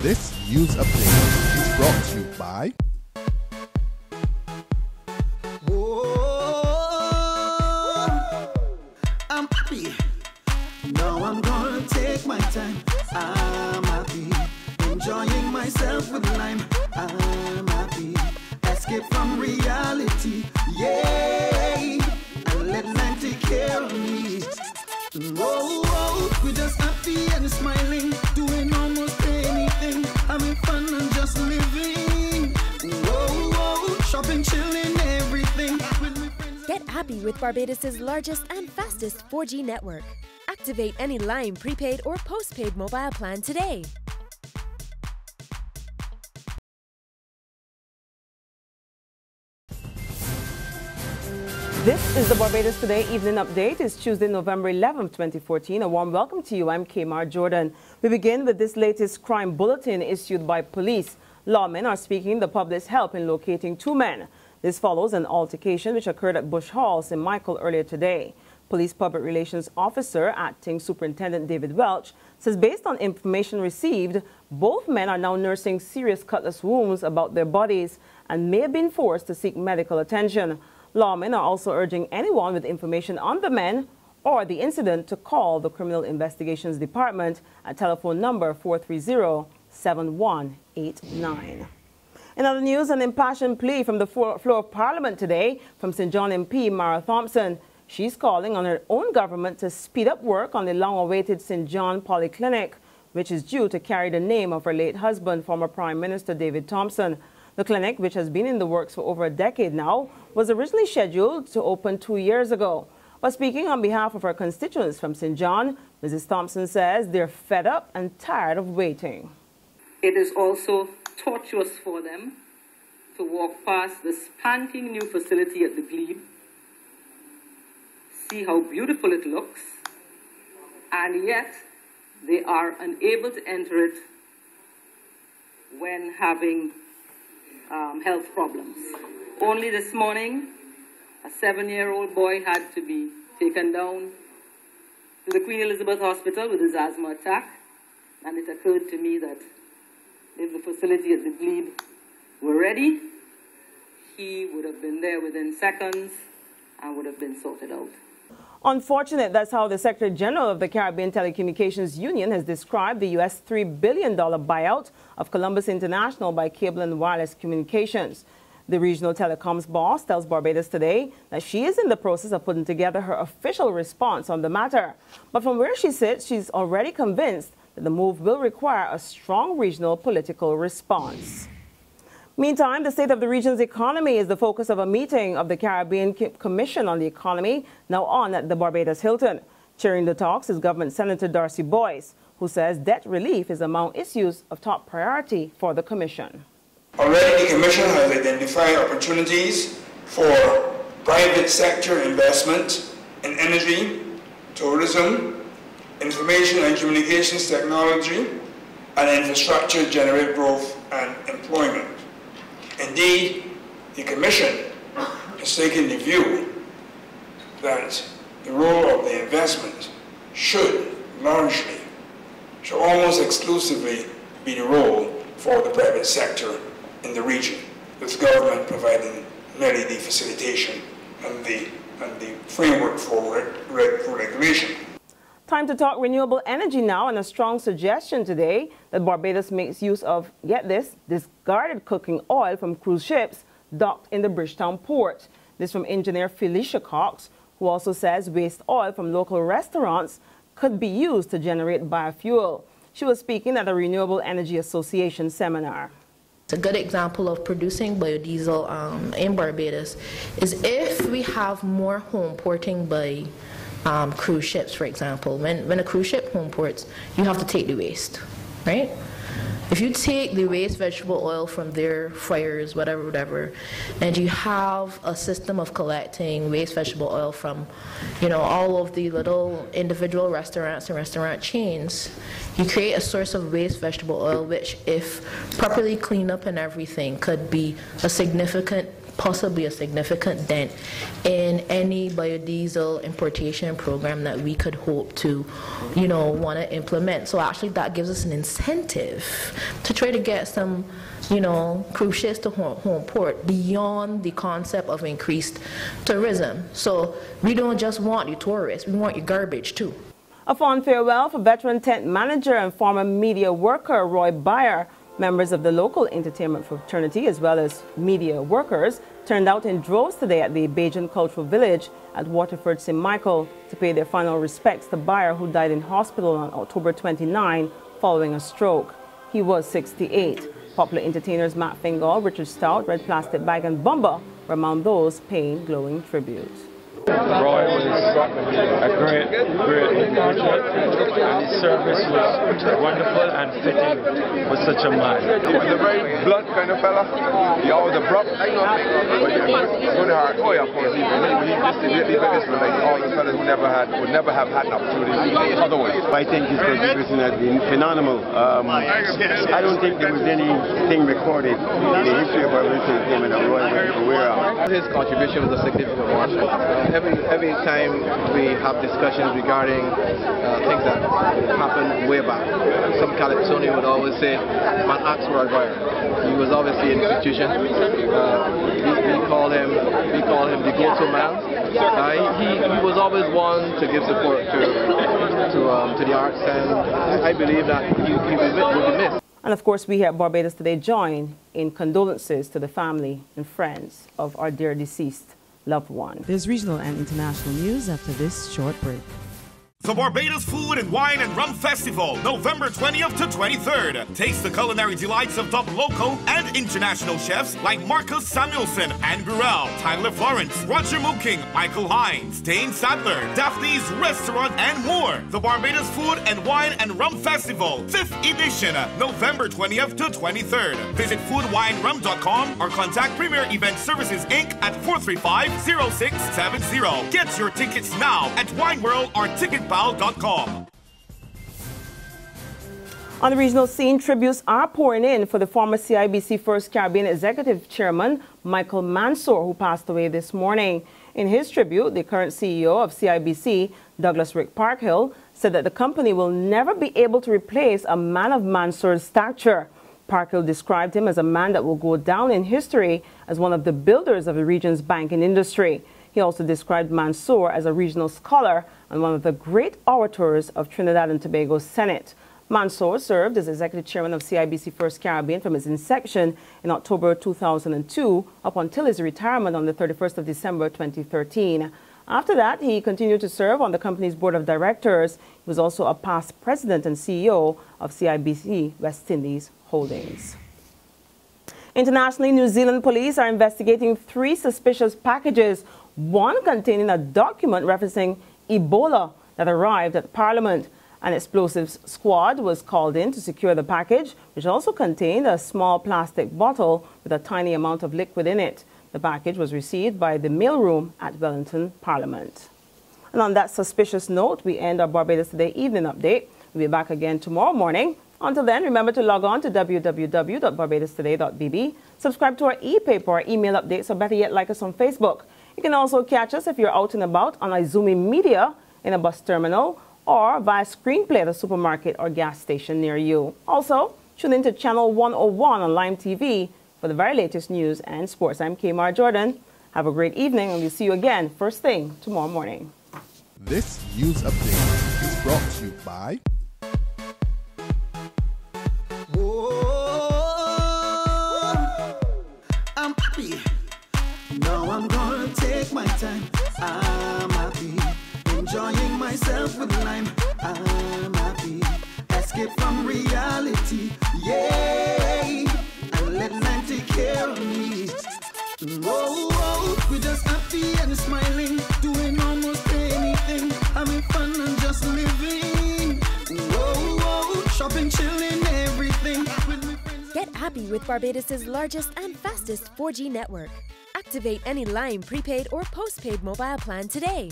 This news update is brought to you by I'm happy. Now I'm gonna take my time. I'm happy. Enjoying myself with lime. I'm happy. Escape from reality. Yay! And let lime take care of me. We're just happy and smiling. Doing almost anything. Having fun and just living. Shopping, chilling, everything. Get happy with Barbados' largest and fastest 4G network. Activate any Lime prepaid or postpaid mobile plan today. This is the Barbados Today Evening Update. It's Tuesday, November 11, 2014. A warm welcome to you. I'm Mara Thompson. We begin with this latest crime bulletin issued by police. Lawmen are seeking the public's help in locating two men. This follows an altercation which occurred at Bush Hall, St. Michael, earlier today. Police Public Relations Officer, Acting Superintendent David Welch, says based on information received, both men are now nursing serious cutlass wounds about their bodies and may have been forced to seek medical attention. Lawmen are also urging anyone with information on the men or the incident to call the Criminal Investigations Department at telephone number 430-7189. In other news, an impassioned plea from the floor of Parliament today from St John MP Mara Thompson. She's calling on her own government to speed up work on the long-awaited St John Polyclinic, which is due to carry the name of her late husband, former Prime Minister David Thompson. The clinic, which has been in the works for over a decade now, was originally scheduled to open 2 years ago. But speaking on behalf of her constituents from St John, Mrs. Thompson says they're fed up and tired of waiting. It is also torturous for them to walk past the spanking new facility at the Glebe, see how beautiful it looks, and yet they are unable to enter it when having health problems. Only this morning, a 7-year-old boy had to be taken down to the Queen Elizabeth Hospital with his asthma attack, and it occurred to me that if the facility at the Glebe were ready, he would have been there within seconds and would have been sorted out. Unfortunate, that's how the Secretary General of the Caribbean Telecommunications Union has described the U.S. $3 billion buyout of Columbus International by Cable and Wireless Communications. The regional telecoms boss tells Barbados Today that she is in the process of putting together her official response on the matter. But from where she sits, she's already convinced that the move will require a strong regional political response. Meantime, the state of the region's economy is the focus of a meeting of the Caribbean Commission on the Economy, now on at the Barbados Hilton. Chairing the talks is Government Senator Darcy Boyce, who says debt relief is among issues of top priority for the Commission. Already the Commission has identified opportunities for private sector investment in energy, tourism, information and communications technology, and infrastructure to generate growth and employment. Indeed, the Commission has taken the view that the role of the investment should almost exclusively be the role for the private sector in the region, with government providing merely the facilitation and the framework for regulation. Time to talk renewable energy now, and a strong suggestion today that Barbados makes use of, get this, discarded cooking oil from cruise ships docked in the Bridgetown port. This from engineer Felicia Cox, who also says waste oil from local restaurants could be used to generate biofuel. She was speaking at a Renewable Energy Association seminar. A good example of producing biodiesel in Barbados is if we have more home porting by cruise ships, for example. When a cruise ship home ports, you have to take the waste, right? If you take the waste vegetable oil from their fryers, whatever, and you have a system of collecting waste vegetable oil from, all of the little individual restaurants and restaurant chains, you create a source of waste vegetable oil which, if properly cleaned up and everything, could be a significant possibly a significant dent in any biodiesel importation program that we could hope to, want to implement. So actually that gives us an incentive to try to get some, cruise ships to home port beyond the concept of increased tourism. So we don't just want your tourists, we want your garbage too. A fond farewell for veteran tent manager and former media worker Roy Byer. Members of the local entertainment fraternity, as well as media workers, turned out in droves today at the Bajan Cultural Village at Waterford St. Michael to pay their final respects to Byer, who died in hospital on October 29 following a stroke. He was 68. Popular entertainers Matt Fingal, Richard Stout, Red Plastic Bag and Bumba were among those paying glowing tribute. Roy was a great individual, and his service was wonderful and fitting with such a man. He was a very blunt kind of fella. He always abrupt, but good heart. Oh yeah, of course. He just like all the fellas who would never have had an opportunity otherwise. I think his contribution has been phenomenal. I don't think there was anything recorded in the history of our entertainment that Roy was aware of. His contribution was a significant one. Every time we have discussions regarding things that happened way back, some Calypsonian would always say, man, ask Roy Byer. He was obviously an institution. We call him the go-to man. He was always one to give support to the arts, and I believe that he will be missed. And of course, we here at Barbados Today join in condolences to the family and friends of our dear deceased loved one. There's regional and international news after this short break. The Barbados Food and Wine and Rum Festival, November 20th to 23rd. Taste the culinary delights of top local and international chefs like Marcus Samuelson, Anne Burrell, Tyler Florence, Roger Mooking, Michael Hines, Dane Sadler, Daphne's Restaurant, and more. The Barbados Food and Wine and Rum Festival, 5th edition, November 20th to 23rd. Visit foodwinerum.com or contact Premier Event Services Inc. at 435-0670. Get your tickets now at Wine World or Ticket. On the regional scene, tributes are pouring in for the former CIBC First Caribbean Executive Chairman, Michael Mansour, who passed away this morning. In his tribute, the current CEO of CIBC, Douglas Rick Parkhill, said that the company will never be able to replace a man of Mansour's stature. Parkhill described him as a man that will go down in history as one of the builders of the region's banking industry. He also described Mansour as a regional scholar and one of the great orators of Trinidad and Tobago's Senate. Mansour served as executive chairman of CIBC First Caribbean from its inception in October 2002 up until his retirement on the 31st of December 2013. After that, he continued to serve on the company's board of directors. He was also a past president and CEO of CIBC West Indies Holdings. Internationally, New Zealand police are investigating 3 suspicious packages, one containing a document referencing Ebola that arrived at Parliament. An explosives squad was called in to secure the package, which also contained a small plastic bottle with a tiny amount of liquid in it. The package was received by the mailroom at Wellington Parliament. And on that suspicious note, we end our Barbados Today evening update. We'll be back again tomorrow morning. Until then, remember to log on to www.barbadostoday.bb, subscribe to our e-paper or email updates, or better yet, like us on Facebook. You can also catch us if you're out and about on Izumi Media in a bus terminal or via Screenplay at a supermarket or gas station near you. Also, tune in to Channel 101 on Lime TV for the very latest news and sports. I'm K. Mara Jordan. Have a great evening, and we'll see you again first thing tomorrow morning. This news update is brought to you by I'm happy. Now I'm gonna take my time. I'm happy. Enjoying myself with lime. I'm happy. Escape from reality. Yay! And let lime take care of me. Whoa, we're just happy and smiling. Doing almost anything. Having fun and just living. Whoa, shopping, chilling, everything. Get happy with Barbados' largest and fastest 4G network. Activate any Lime prepaid or postpaid mobile plan today.